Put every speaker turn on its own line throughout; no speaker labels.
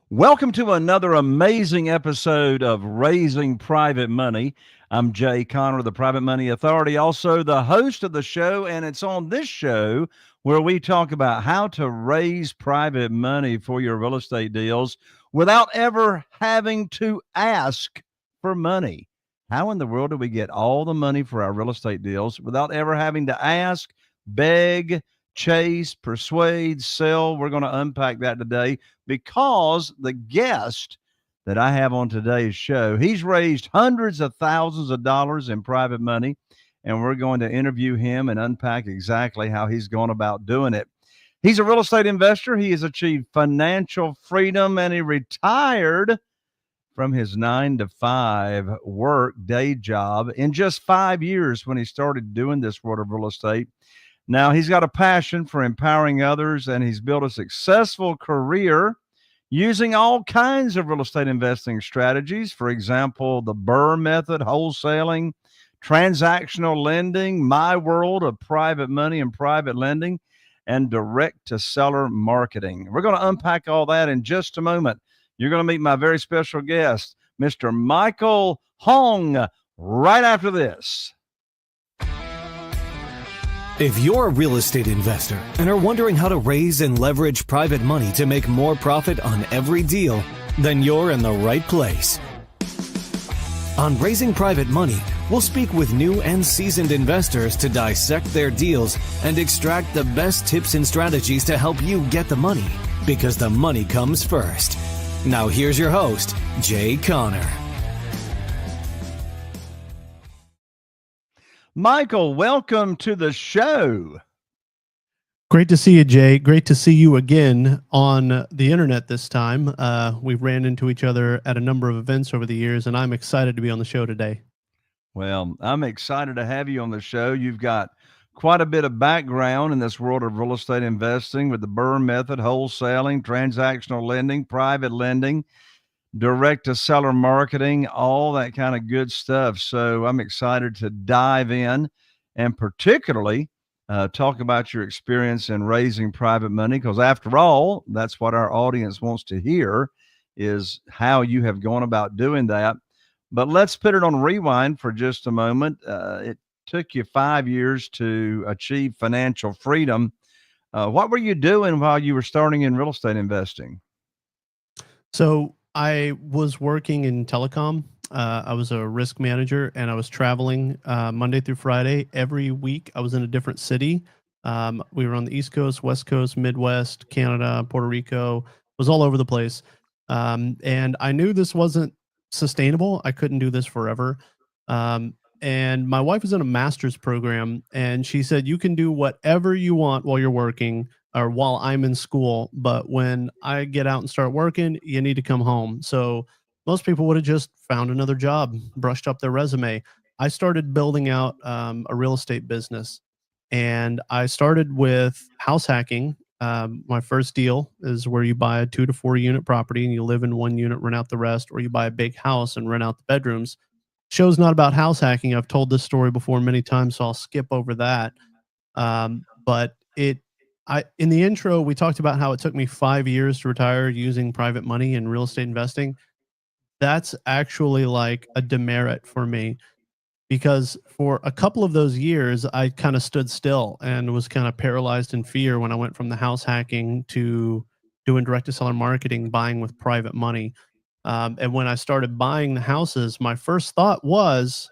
Welcome to another amazing episode of Raising Private Money. I'm Jay Conner, the Private Money Authority, also the host of the show. And it's on this show where we talk about how to raise private money for your real estate deals without ever having to ask for money. How in the world do we get all the money for our real estate deals without ever having to ask, beg, chase, persuade, sell? We're going to unpack that today because the guest that I have on today's show, he's raised hundreds of thousands of dollars in private money, and we're going to interview him and unpack exactly how he's gone about doing it. He's a real estate investor. He has achieved financial freedom, and he retired from his 9 to 5 work day job in just 5 years when he started doing this world of real estate. Now, he's got a passion for empowering others, and he's built a successful career using all kinds of real estate investing strategies. For example, the BRRRR method, wholesaling, transactional lending, my world of private money and private lending, and direct to seller marketing. We're going to unpack all that in just a moment. You're going to meet my very special guest, Mr. Michael Hong, right after this.
If you're a real estate investor and are wondering how to raise and leverage private money to make more profit on every deal, then you're in the right place. On Raising Private Money, we'll speak with new and seasoned investors to dissect their deals and extract the best tips and strategies to help you get the money, because the money comes first. Now here's your host, Jay Conner.
Michael, welcome to the show.
Great to see you, Jay. Great to see you again on the internet this time. We've ran into each other at a number of events over the years, and I'm excited to be on the show today.
Well, I'm excited to have you on the show. You've got quite a bit of background in this world of real estate investing with the BRRRR method, wholesaling, transactional lending, private lending, direct to seller marketing, all that kind of good stuff. So I'm excited to dive in and particularly talk about your experience in raising private money, because after all, that's what our audience wants to hear, is how you have gone about doing that. But let's put it on rewind for just a moment. It took you 5 years to achieve financial freedom. What were you doing while you were starting in real estate investing?
So I was working in telecom. I was a risk manager, and I was traveling Monday through Friday. Every week, I was in a different city. We were on the East Coast, West Coast, Midwest, Canada, Puerto Rico. Was all over the place. And I knew this wasn't sustainable. I couldn't do this forever. And my wife was in a master's program, and she said, you can do whatever you want while you're working or while I'm in school, but when I get out and start working, you need to come home. So most people would have just found another job, brushed up their resume. I started building out a real estate business, and I started with house hacking. My first deal is where you buy a 2 to 4 unit property and you live in one unit, rent out the rest, or you buy a big house and rent out the bedrooms. Show's not about house hacking. I've told this story before many times, so I'll skip over that. But in the intro, we talked about how it took me 5 years to retire using private money and real estate investing. That's actually like a demerit for me, because for a couple of those years, I kind of stood still and was kind of paralyzed in fear when I went from the house hacking to doing direct to seller marketing, buying with private money. And when I started buying the houses, my first thought was,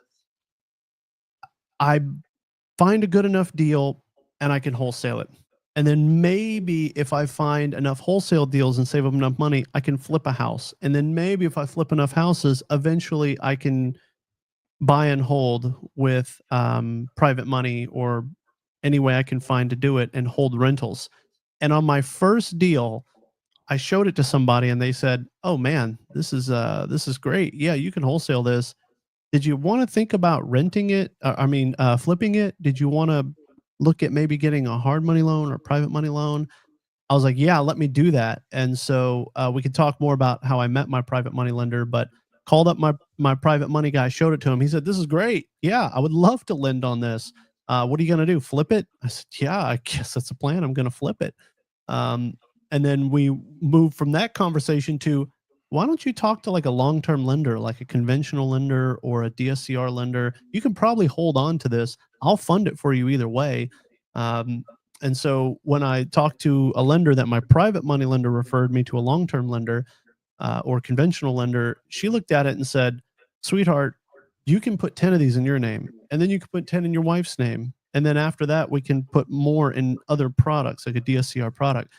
I find a good enough deal and I can wholesale it. And then maybe if I find enough wholesale deals and save up enough money, I can flip a house. And then maybe if I flip enough houses, eventually I can buy and hold with private money or any way I can find to do it and hold rentals. And on my first deal, I showed it to somebody and they said, oh man, this is great. Yeah, you can wholesale this. Did you want to think about renting it? Flipping it? Did you want to look at maybe getting a hard money loan or private money loan? I was like, yeah, let me do that. And so we could talk more about how I met my private money lender, but called up my private money guy, showed it to him. He said, this is great. Yeah, I would love to lend on this. What are you going to do? Flip it? I said, yeah, I guess that's the plan. I'm going to flip it. And then we moved from that conversation to, why don't you talk to like a long-term lender, like a conventional lender or a DSCR lender? You can probably hold on to this. I'll fund it for you either way. Um, and so when I talked to a lender that my private money lender referred me to a long-term lender, or conventional lender, she looked at it and said, "Sweetheart, you can put 10 of these in your name, and then you can put 10 in your wife's name. And then after that, we can put more in other products, like a DSCR product."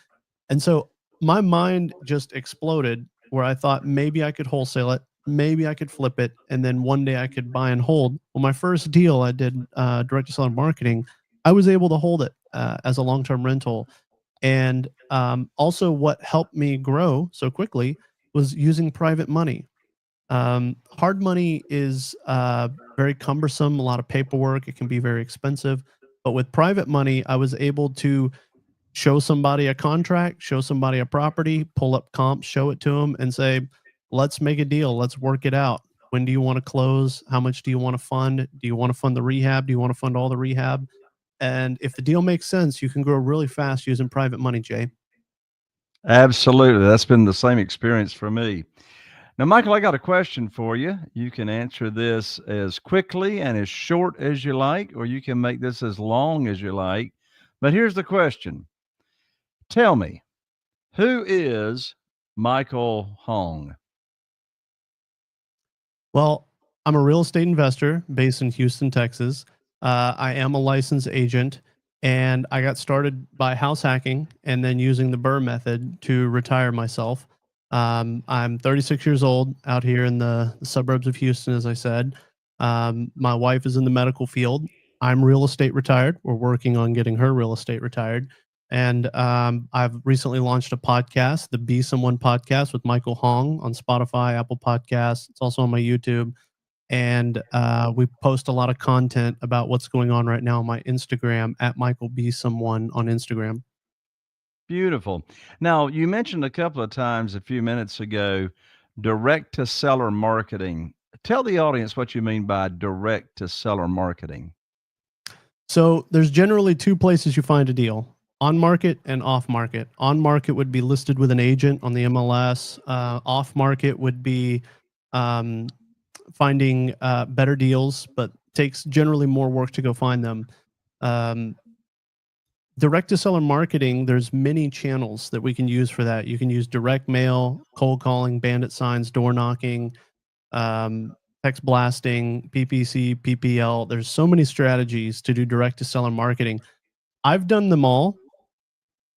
And so my mind just exploded where I thought maybe I could wholesale it, maybe I could flip it, and then one day I could buy and hold. Well, my first deal I did direct to seller marketing, I was able to hold it as a long term rental. And also, what helped me grow so quickly was using private money. Hard money is very cumbersome, a lot of paperwork, it can be very expensive. But with private money, I was able to show somebody a contract, show somebody a property, pull up comps, show it to them, and say, let's make a deal. Let's work it out. When do you want to close? How much do you want to fund? Do you want to fund the rehab? Do you want to fund all the rehab? And if the deal makes sense, you can grow really fast using private money, Jay.
Absolutely. That's been the same experience for me. Now, Michael, I got a question for you. You can answer this as quickly and as short as you like, or you can make this as long as you like. But here's the question. Tell me, who is Michael Hong?
Well, I'm a real estate investor based in Houston, Texas. I am a licensed agent, and I got started by house hacking and then using the Burr method to retire myself. I'm 36 years old out here in the suburbs of Houston, as I said. My wife is in the medical field. I'm real estate retired. We're working on getting her real estate retired. And I've recently launched a podcast, the Be Someone podcast with Michael Hong on Spotify, Apple Podcasts. It's also on my YouTube. And we post a lot of content about what's going on right now on my Instagram at Michael Be Someone on Instagram.
Beautiful. Now, you mentioned a couple of times a few minutes ago direct to seller marketing. Tell the audience what you mean by direct to seller marketing.
So there's generally two places you find a deal: on market and off market. On market would be listed with an agent on the MLS. Off market would be um, finding better deals, but takes generally more work to go find them. Um, Direct to seller marketing, there's many channels that we can use for that. You can use direct mail, cold calling, bandit signs, door knocking, um, text blasting, PPC, PPL. There's so many strategies to do direct to seller marketing. I've done them all.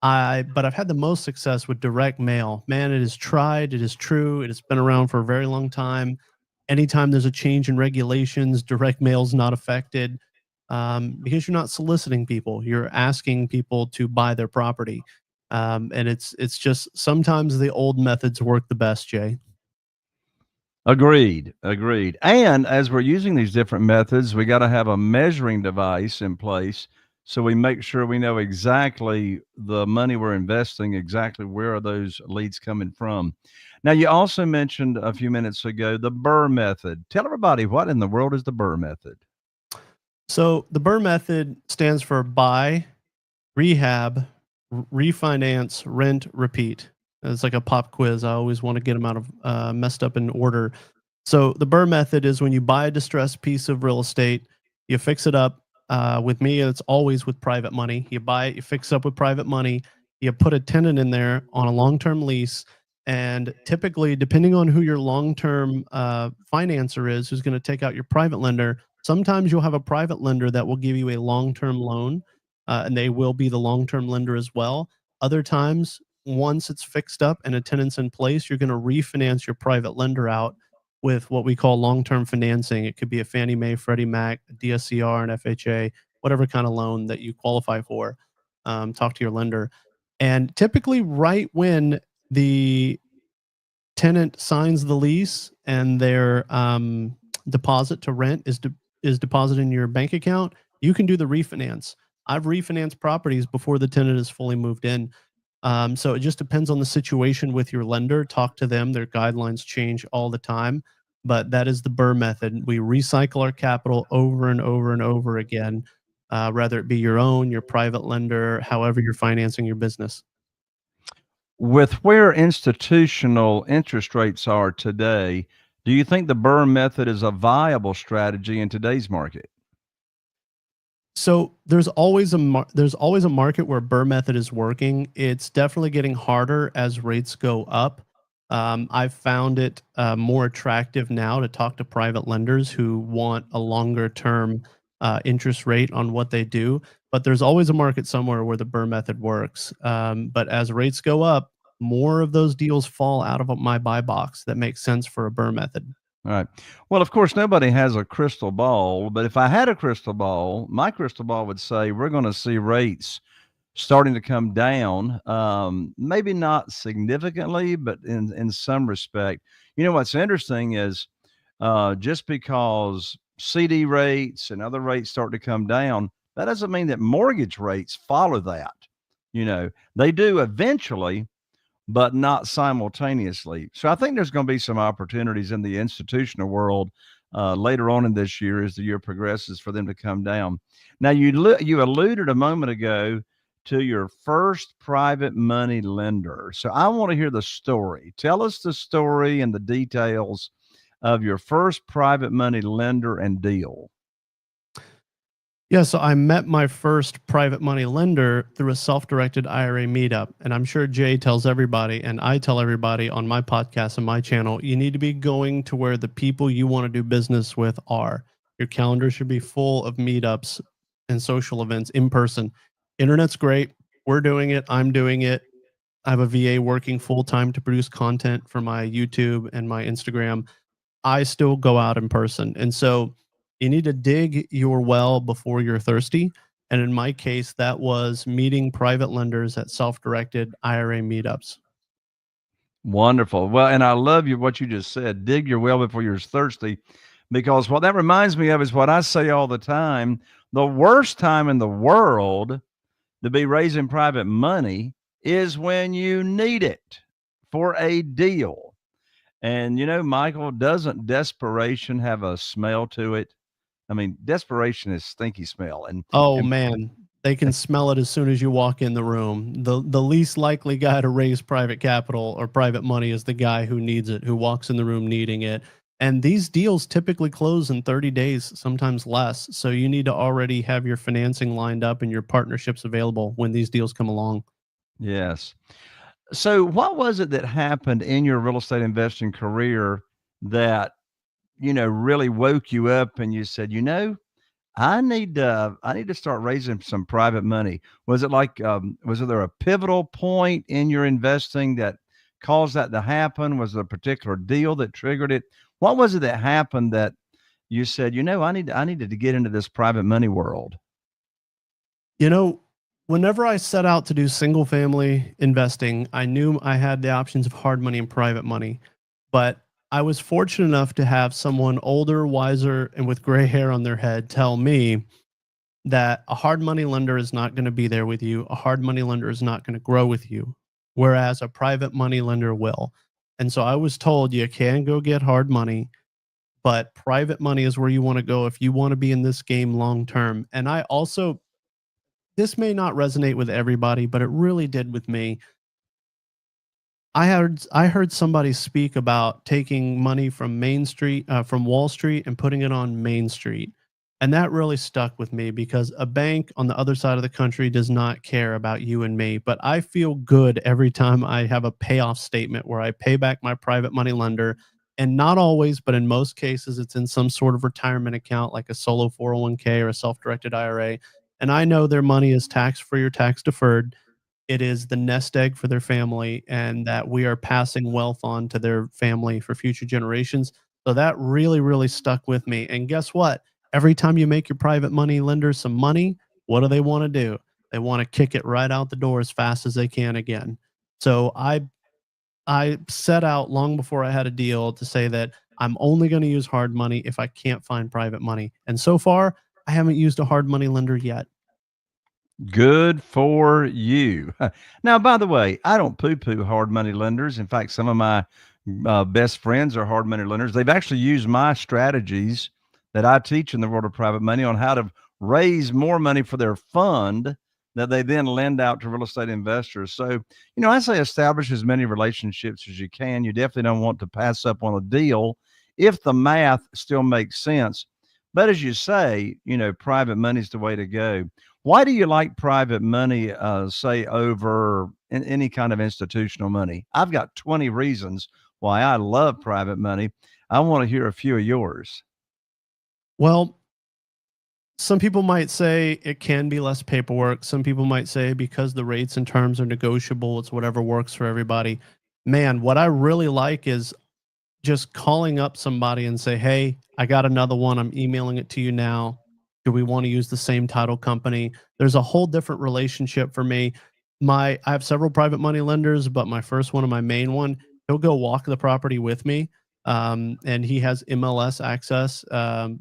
But I've had the most success with direct mail. Man, it is tried, it is true, it has been around for a very long time. Anytime there's a change in regulations, direct mail is not affected, because you're not soliciting people. You're asking people to buy their property. And it's just sometimes the old methods work the best, Jay.
Agreed. Agreed. And as we're using these different methods, we got to have a measuring device in place so we make sure we know exactly the money we're investing, exactly where are those leads coming from. Now, you also mentioned a few minutes ago the Burr method. Tell everybody, what in the world is the Burr method?
So the Burr method stands for buy, rehab, refinance, rent, repeat. It's like a pop quiz. I always want to get them out of messed up in order. So the Burr method is when you buy a distressed piece of real estate, you fix it up. With me, it's always with private money. You buy it, you fix it up with private money, you put a tenant in there on a long-term lease, and typically, depending on who your long-term financer is, who's going to take out your private lender, sometimes you'll have a private lender that will give you a long-term loan, and they will be the long-term lender as well. Other times, once it's fixed up and a tenant's in place, you're going to refinance your private lender out with what we call long-term financing. It could be a Fannie Mae, Freddie Mac, a DSCR, an FHA, whatever kind of loan that you qualify for. Talk to your lender. And typically, right when the tenant signs the lease and their deposit to rent is deposited in your bank account, you can do the refinance. I've refinanced properties before the tenant is fully moved in. So it just depends on the situation with your lender. Talk to them. Their guidelines change all the time, but that is the Burr method. We recycle our capital over and over and over again, whether it be your own, your private lender, however you're financing your business.
with where institutional interest rates are today, do you think the Burr method is a viable strategy in today's market?
So there's always a market where Burr method is working. It's definitely getting harder as rates go up. I've found it more attractive now to talk to private lenders who want a longer term interest rate on what they do. But there's always a market somewhere where the Burr method works. But as rates go up, more of those deals fall out of my buy box that makes sense for a Burr method.
All right. Well, of course, nobody has a crystal ball, but if I had a crystal ball, my crystal ball would say we're going to see rates starting to come down. Maybe not significantly, but in some respect. You know what's interesting is just because CD rates and other rates start to come down, that doesn't mean that mortgage rates follow that. You know, they do eventually, but not simultaneously. So I think there's going to be some opportunities in the institutional world later on in this year as the year progresses for them to come down. Now, you alluded a moment ago to your first private money lender. So I want to hear the story. Tell us the story and the details of your first private money lender and deal.
Yeah, so I met my first private money lender through a self-directed IRA meetup. And I'm sure Jay tells everybody, and I tell everybody on my podcast and my channel, you need to be going to where the people you want to do business with are. Your calendar should be full of meetups and social events in person. Internet's great. We're doing it. I'm doing it. I have a VA working full time to produce content for my YouTube and my Instagram. I still go out in person. And so you need to dig your well before you're thirsty. And in my case, that was meeting private lenders at self-directed IRA meetups.
Wonderful. Well, and I love what you just said. Dig your well before you're thirsty, because what that reminds me of is what I say all the time. The worst time in the world to be raising private money is when you need it for a deal. And, you know, Michael, doesn't desperation have a smell to it? I mean, desperation is stinky smell.
Oh man, they can smell it as soon as you walk in the room. The least likely guy to raise private capital or private money is the guy who needs it, who walks in the room needing it. And these deals typically close in 30 days, sometimes less. So you need to already have your financing lined up and your partnerships available when these deals come along.
Yes. So what was it that happened in your real estate investing career that, you know, really woke you up and you said, you know, I need to start raising some private money. Was it like, was there a pivotal point in your investing that caused that to happen? Was there a particular deal that triggered it? What was it that happened that you said, you know, I needed to get into this private money world?
You know, whenever I set out to do single family investing, I knew I had the options of hard money and private money. But I was fortunate enough to have someone older, wiser, and with gray hair on their head tell me that a hard money lender is not going to be there with you. A hard money lender is not going to grow with you, whereas a private money lender will. And so I was told you can go get hard money, but private money is where you want to go if you want to be in this game long term. And I also, this may not resonate with everybody, but it really did with me. I heard somebody speak about taking money from from Wall Street and putting it on Main Street. And that really stuck with me because a bank on the other side of the country does not care about you and me. But I feel good every time I have a payoff statement where I pay back my private money lender. And not always, but in most cases, it's in some sort of retirement account like a solo 401k or a self-directed IRA. And I know their money is tax-free or tax deferred. It is the nest egg for their family, and that we are passing wealth on to their family for future generations. So that really, really stuck with me. And guess what? Every time you make your private money lender some money, what do they want to do? They want to kick it right out the door as fast as they can again. So I set out long before I had a deal to say that I'm only going to use hard money if I can't find private money. And so far, I haven't used a hard money lender yet.
Good for you. Now, by the way, I don't poo-poo hard money lenders. In fact, some of my best friends are hard money lenders. They've actually used my strategies that I teach in the world of private money on how to raise more money for their fund that they then lend out to real estate investors. So, I say establish as many relationships as you can. You definitely don't want to pass up on a deal if the math still makes sense. But as you say, private money is the way to go. Why do you like private money, say, over any kind of institutional money? I've got 20 reasons why I love private money. I want to hear a few of yours.
Well, some people might say it can be less paperwork. Some people might say because the rates and terms are negotiable, it's whatever works for everybody. Man, what I really like is just calling up somebody and say, "Hey, I got another one. I'm emailing it to you now. Do we want to use the same title company?" There's a whole different relationship for me. I have several private money lenders, but my first one and my main one, he'll go walk the property with me. And he has MLS access.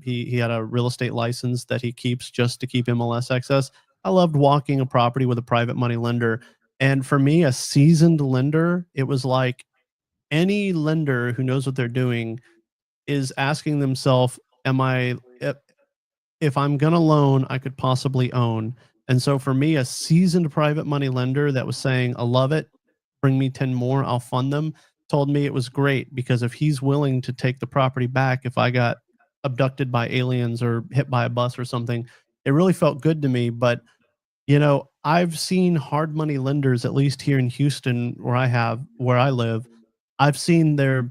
He had a real estate license that he keeps just to keep MLS access. I loved walking a property with a private money lender. And for me, a seasoned lender, it was like any lender who knows what they're doing is asking themselves, am I if I'm going to loan, I could possibly own. And so for me, a seasoned private money lender that was saying, I love it, bring me 10 more, I'll fund them, told me it was great because if he's willing to take the property back, if I got abducted by aliens or hit by a bus or something, it really felt good to me. But, I've seen hard money lenders, at least here in Houston, where I live, I've seen their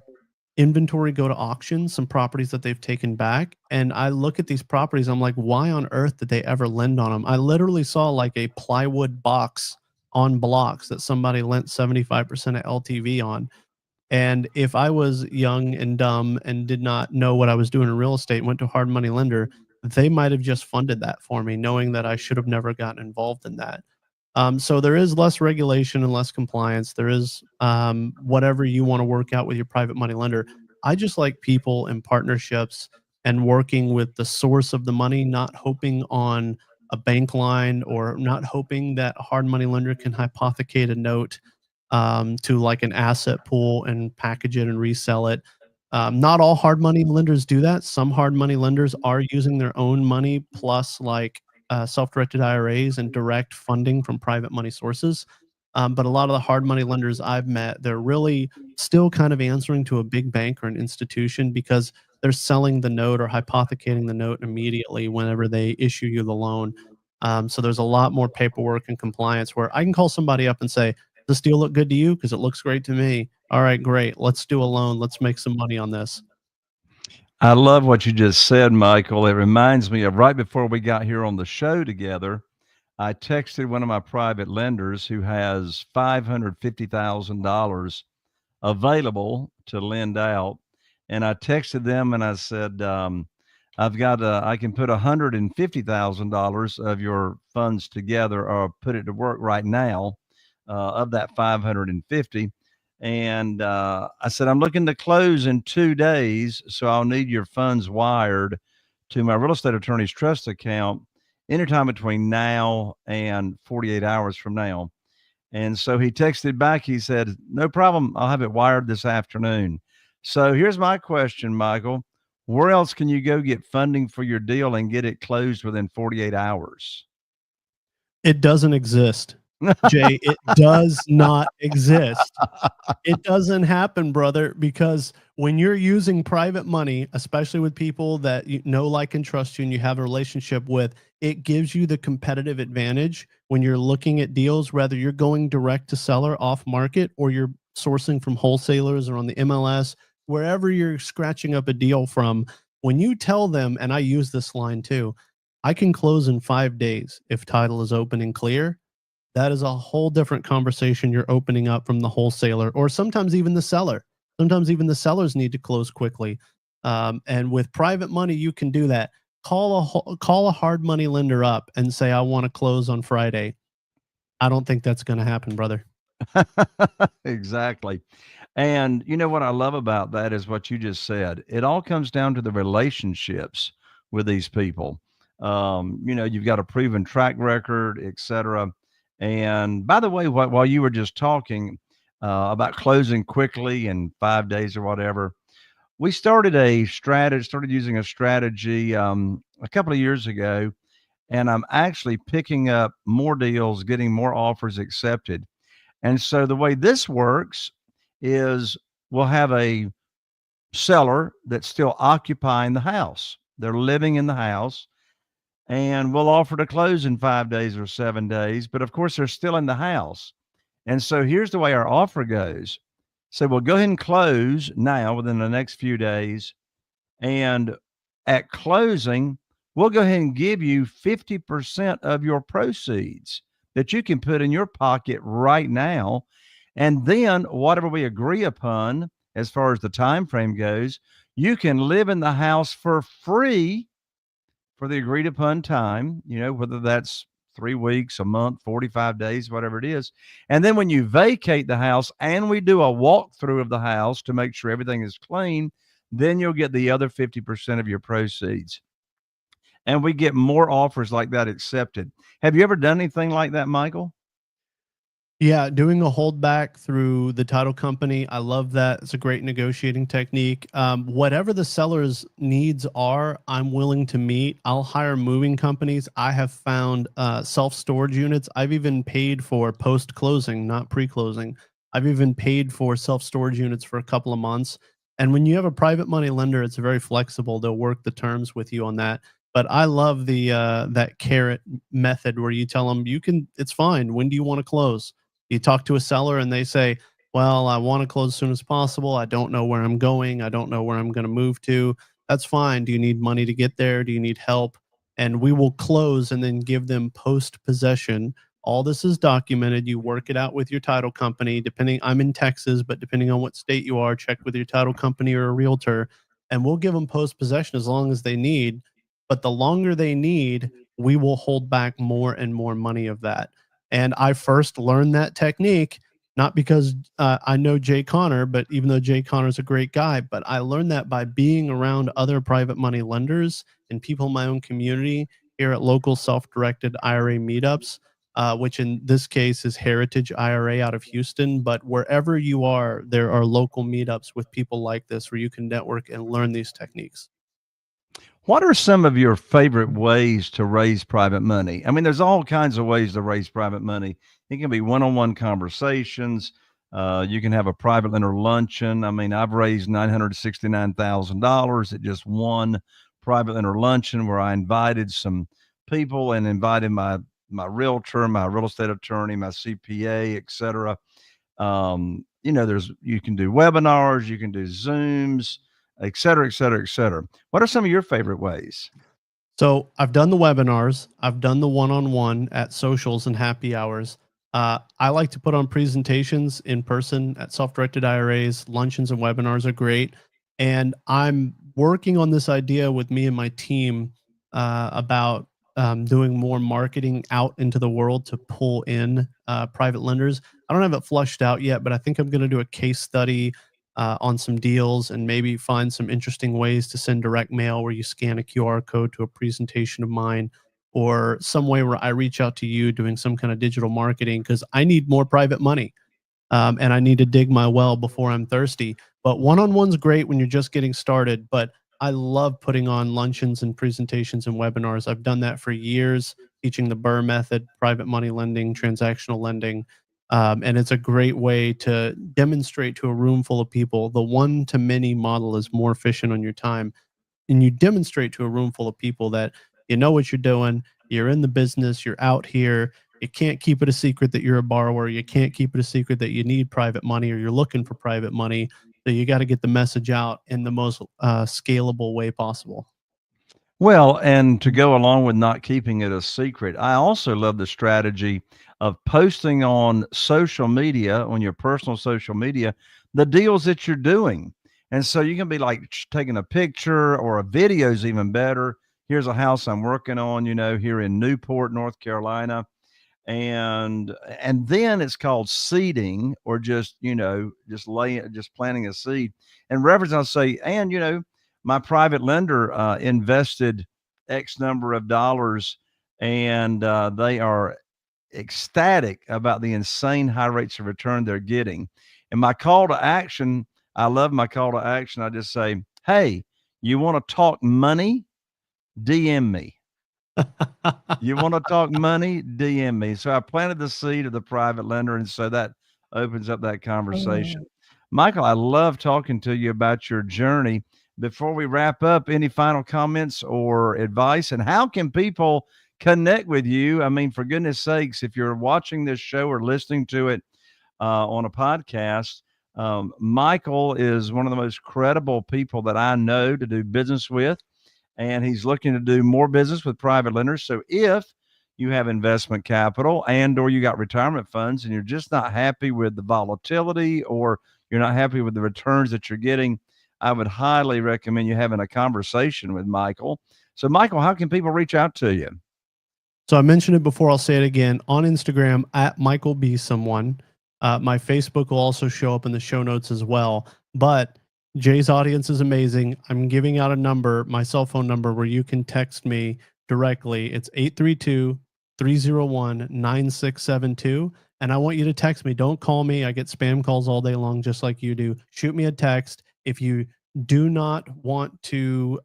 inventory go to auction, some properties that they've taken back. And I look at these properties, I'm like, why on earth did they ever lend on them? I literally saw like a plywood box on blocks that somebody lent 75% of LTV on. And if I was young and dumb and did not know what I was doing in real estate and went to a hard money lender, they might have just funded that for me, knowing that I should have never gotten involved in that. So there is less regulation and less compliance. There is whatever you want to work out with your private money lender. I just like people and partnerships and working with the source of the money, not hoping on a bank line or not hoping that a hard money lender can hypothecate a note to like an asset pool and package it and resell it. Not all hard money lenders do that. Some hard money lenders are using their own money plus like self-directed IRAs and direct funding from private money sources. But a lot of the hard money lenders I've met, they're really still kind of answering to a big bank or an institution because they're selling the note or hypothecating the note immediately whenever they issue you the loan. So there's a lot more paperwork and compliance where I can call somebody up and say, "Does this deal look good to you? Because it looks great to me." All right, great. Let's do a loan. Let's make some money on this.
I love what you just said, Michael. It reminds me of right before we got here on the show together, I texted one of my private lenders who has $550,000 available to lend out. And I texted them and I said, I can put $150,000 of your funds together or put it to work right now of that 550. And I said, I'm looking to close in 2 days. So I'll need your funds wired to my real estate attorney's trust account anytime between now and 48 hours from now. And so he texted back. He said, no problem. I'll have it wired this afternoon. So here's my question, Michael. Where else can you go get funding for your deal and get it closed within 48 hours?
It doesn't exist. Jay, it does not exist. It doesn't happen, brother, because when you're using private money, especially with people that you know, like, and trust you and you have a relationship with, it gives you the competitive advantage when you're looking at deals, whether you're going direct to seller off market or you're sourcing from wholesalers or on the MLS, wherever you're scratching up a deal from. When you tell them, and I use this line too, I can close in 5 days if title is open and clear. That is a whole different conversation you're opening up from the wholesaler or sometimes even the seller. Sometimes even the sellers need to close quickly. And with private money, you can do that. Call a hard money lender up and say, I want to close on Friday. I don't think that's going to happen, brother.
Exactly. And you know what I love about that is what you just said. It all comes down to the relationships with these people. You've got a proven track record, et cetera. And by the way, while you were just talking about closing quickly in 5 days or whatever, we started using a strategy a couple of years ago. and I'm actually picking up more deals, getting more offers accepted. And so the way this works is we'll have a seller that's still occupying the house. They're living in the house, and we'll offer to close in 5 days or 7 days. But of course, they're still in the house. And so here's the way our offer goes. So we'll go ahead and close now within the next few days. And at closing, we'll go ahead and give you 50% of your proceeds that you can put in your pocket right now. And then whatever we agree upon as far as the time frame goes, you can live in the house for free for the agreed upon time, whether that's 3 weeks, a month, 45 days, whatever it is. And then when you vacate the house and we do a walkthrough of the house to make sure everything is clean, then you'll get the other 50% of your proceeds. And we get more offers like that accepted. Have you ever done anything like that, Michael?
Yeah, doing a holdback through the title company, I love that. It's a great negotiating technique. Whatever the seller's needs are, I'm willing to meet. I'll hire moving companies. I have found self-storage units. I've even paid for post-closing, not pre-closing. I've even paid for self-storage units for a couple of months. And when you have a private money lender, it's very flexible. They'll work the terms with you on that. But I love the that carrot method where you tell them it's fine. When do you want to close? You talk to a seller and they say, well, I want to close as soon as possible. I don't know where I'm going. I don't know where I'm going to move to. That's fine. Do you need money to get there? Do you need help? And we will close and then give them post possession. All this is documented. You work it out with your title company. I'm in Texas, but depending on what state you are, check with your title company or a realtor. And we'll give them post possession as long as they need. But the longer they need, we will hold back more and more money of that. And I first learned that technique, not because I know Jay Conner, but even though Jay Conner's a great guy, but I learned that by being around other private money lenders and people in my own community here at local self-directed IRA meetups, which in this case is Heritage IRA out of Houston. But wherever you are, there are local meetups with people like this where you can network and learn these techniques.
What are some of your favorite ways to raise private money? I mean, there's all kinds of ways to raise private money. It can be one-on-one conversations. You can have a private lender luncheon. I mean, I've raised $969,000 at just one private lender luncheon where I invited some people and invited my realtor, my real estate attorney, my CPA, et cetera. You can do webinars, you can do Zooms, et cetera, et cetera, et cetera. What are some of your favorite ways?
So I've done the webinars. I've done the one-on-one at socials and happy hours. I like to put on presentations in person at self-directed IRAs. Luncheons and webinars are great. And I'm working on this idea with me and my team about doing more marketing out into the world to pull in private lenders. I don't have it flushed out yet, but I think I'm going to do a case study on some deals and maybe find some interesting ways to send direct mail where you scan a QR code to a presentation of mine, or some way where I reach out to you doing some kind of digital marketing, because I need more private money and I need to dig my well before I'm thirsty. But one-on-one's great when you're just getting started, but I love putting on luncheons and presentations and webinars. I've done that for years, teaching the BRRRR method, private money lending, transactional lending. And it's a great way to demonstrate to a room full of people. The one-to-many model is more efficient on your time. And you demonstrate to a room full of people that you know what you're doing, you're in the business, you're out here. You can't keep it a secret that you're a borrower. You can't keep it a secret that you need private money or you're looking for private money. So you got to get the message out in the most scalable way possible.
Well, and to go along with not keeping it a secret, I also love the strategy of posting on social media, on your personal social media, the deals that you're doing. And so you can be like taking a picture, or a video is even better. Here's a house I'm working on, here in Newport, North Carolina. And then it's called seeding, or just planting a seed. And reference, I'll say, and my private lender invested X number of dollars, and they are ecstatic about the insane high rates of return they're getting. And my call to action, I love my call to action. I just say, hey, you want to talk money? DM me. You want to talk money? DM me. So I planted the seed of the private lender, and so that opens up that conversation. Michael, I love talking to you about your journey. Before we wrap up, any final comments or advice? And how can people connect with you? I mean, for goodness sakes, if you're watching this show or listening to it on a podcast, Michael is one of the most credible people that I know to do business with, and he's looking to do more business with private lenders. So if you have investment capital and or you got retirement funds and you're just not happy with the volatility or you're not happy with the returns that you're getting, I would highly recommend you having a conversation with Michael. So Michael, how can people reach out to you?
So I mentioned it before, I'll say it again, on Instagram at Michael B. Someone. My Facebook will also show up in the show notes as well. But Jay's audience is amazing. I'm giving out a number, my cell phone number, where you can text me directly. It's 832-301-9672. And I want you to text me. Don't call me. I get spam calls all day long, just like you do. Shoot me a text. If you do not want to,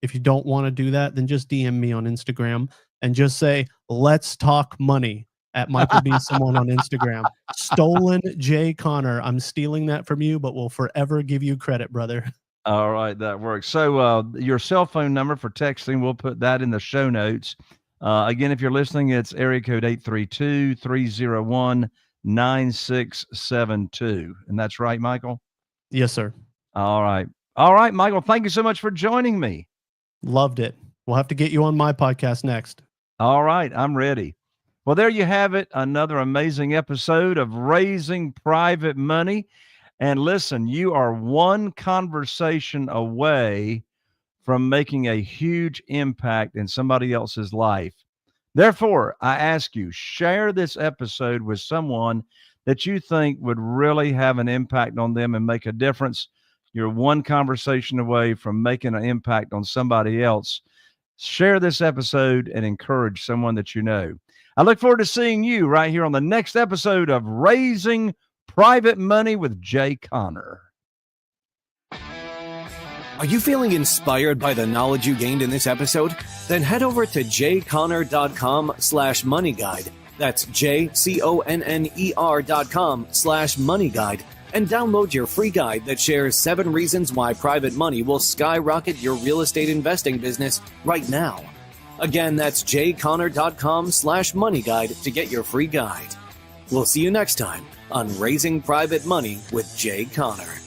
if you don't want to do that, then just DM me on Instagram and just say, let's talk money at Michael B. Someone on Instagram. Stolen Jay Conner. I'm stealing that from you, but will forever give you credit, brother.
All right, that works. So your cell phone number for texting, we'll put that in the show notes. Again, if you're listening, it's area code 832-301-9672. And that's right, Michael?
Yes, sir.
All right. All right, Michael, thank you so much for joining me.
Loved it. We'll have to get you on my podcast next.
All right, I'm ready. Well, there you have it. Another amazing episode of Raising Private Money. And listen, you are one conversation away from making a huge impact in somebody else's life. Therefore, I ask you, share this episode with someone that you think would really have an impact on them and make a difference. You're one conversation away from making an impact on somebody else. Share this episode and encourage someone that you know. I look forward to seeing you right here on the next episode of Raising Private Money with Jay Conner.
Are you feeling inspired by the knowledge you gained in this episode? Then head over to jayconner.com/moneyguide. That's JCONNER.com/moneyguide and download your free guide that shares 7 reasons why private money will skyrocket your real estate investing business right now. Again, that's jayconner.com/moneyguide to get your free guide. We'll see you next time on Raising Private Money with Jay Conner.